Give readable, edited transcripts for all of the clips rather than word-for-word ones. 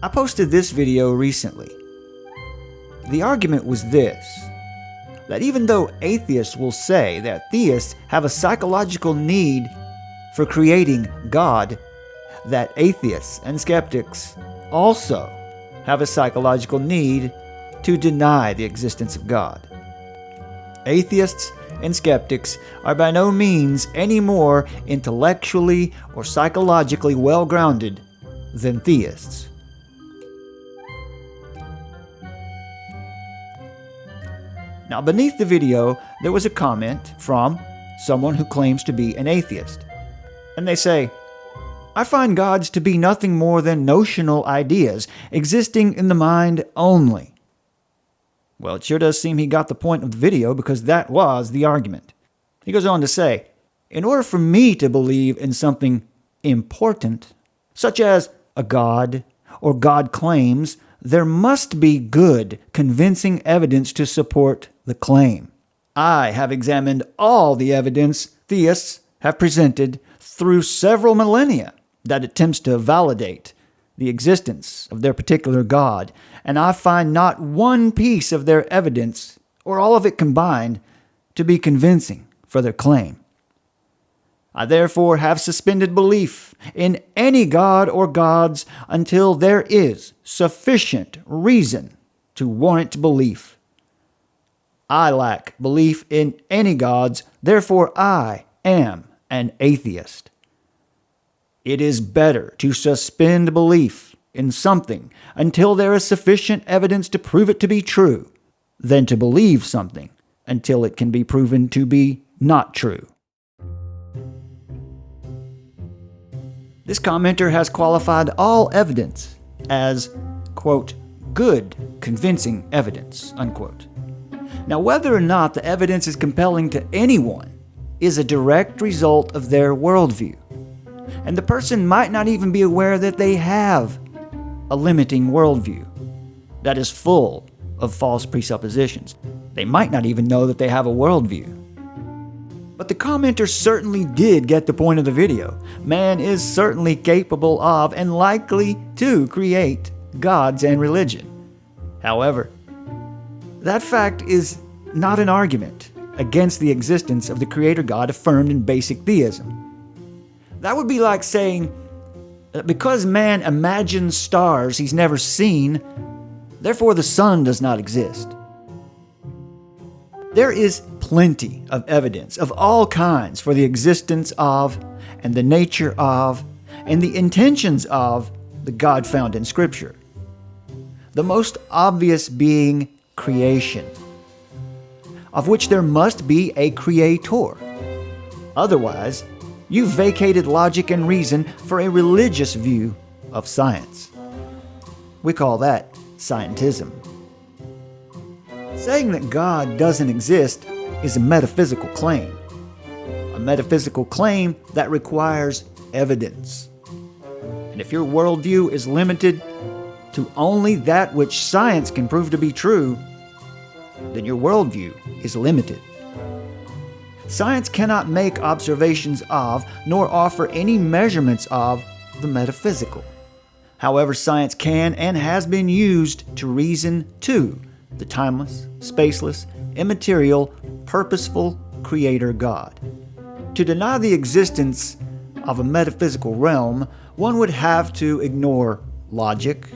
I posted this video recently. The argument was this, that even though atheists will say that theists have a psychological need for creating God, that atheists and skeptics also have a psychological need to deny the existence of God. Atheists and skeptics are by no means any more intellectually or psychologically well-grounded than theists. Now, beneath the video, there was a comment from someone who claims to be an atheist. And they say, "I find gods to be nothing more than notional ideas existing in the mind only." Well, it sure does seem he got the point of the video, because that was the argument. He goes on to say, "In order for me to believe in something important, such as a God or God claims, there must be good, convincing evidence to support the claim. I have examined all the evidence theists have presented through several millennia that attempts to validate the existence of their particular God, and I find not one piece of their evidence, or all of it combined, to be convincing for their claim. I therefore have suspended belief in any God or gods until there is sufficient reason to warrant belief. I lack belief in any gods, therefore I am an atheist. It is better to suspend belief in something until there is sufficient evidence to prove it to be true, than to believe something until it can be proven to be not true." This commenter has qualified all evidence as, quote, "good, convincing evidence," unquote. Now, whether or not the evidence is compelling to anyone is a direct result of their worldview. And the person might not even be aware that they have a limiting worldview that is full of false presuppositions. They might not even know that they have a worldview. But the commenter certainly did get the point of the video. Man is certainly capable of and likely to create gods and religion. However, that fact is not an argument against the existence of the Creator God affirmed in basic theism. That would be like saying that because man imagines stars he's never seen, therefore the sun does not exist. There is plenty of evidence of all kinds for the existence of, and the nature of, and the intentions of the God found in Scripture. The most obvious being creation, of which there must be a creator. Otherwise, you've vacated logic and reason for a religious view of science. We call that scientism. Saying that God doesn't exist is a metaphysical claim. A metaphysical claim that requires evidence. And if your worldview is limited to only that which science can prove to be true, then your worldview is limited. Science cannot make observations of, nor offer any measurements of, the metaphysical. However, science can and has been used to reason to the timeless, spaceless, immaterial, purposeful Creator God. To deny the existence of a metaphysical realm, one would have to ignore logic,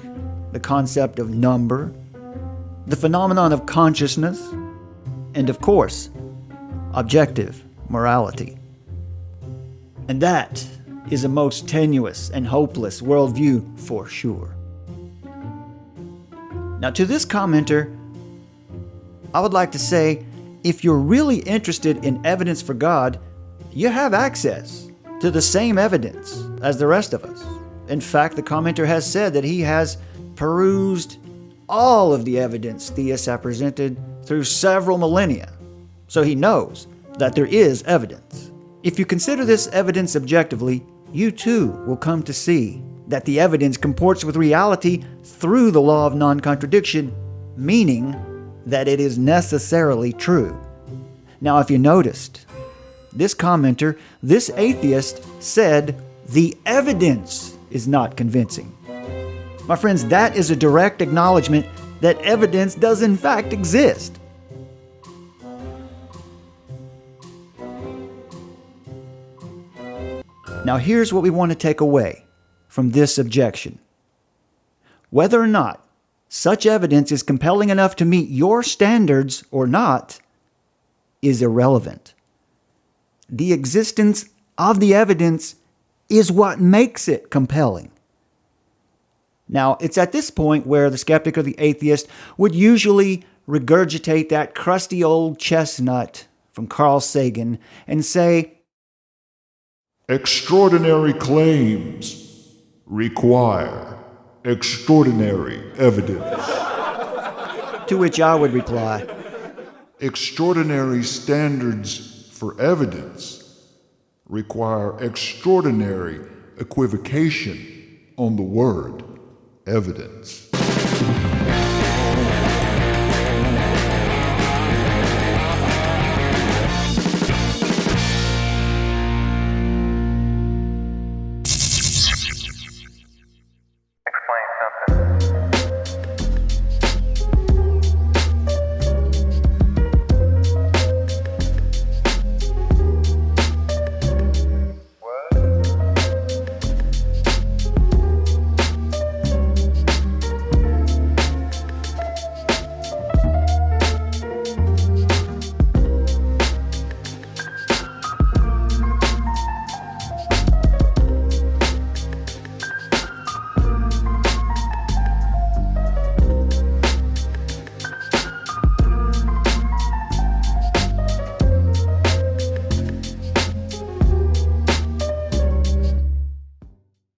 the concept of number, the phenomenon of consciousness, and of course, objective morality. And that is a most tenuous and hopeless worldview for sure. Now, to this commenter, I would like to say, if you're really interested in evidence for God, you have access to the same evidence as the rest of us. In fact, the commenter has said that he has perused all of the evidence theists have presented through several millennia, so he knows that there is evidence. If you consider this evidence objectively, you too will come to see that the evidence comports with reality through the law of non-contradiction, meaning that it is necessarily true. Now, if you noticed, this commenter, this atheist, said the evidence is not convincing. My friends, that is a direct acknowledgement that evidence does in fact exist. Now here's what we want to take away from this objection. Whether or not such evidence is compelling enough to meet your standards or not is irrelevant. The existence of the evidence is what makes it compelling. Now, it's at this point where the skeptic or the atheist would usually regurgitate that crusty old chestnut from Carl Sagan and say, extraordinary claims require extraordinary evidence. To which I would reply, extraordinary standards for evidence require extraordinary equivocation on the word evidence.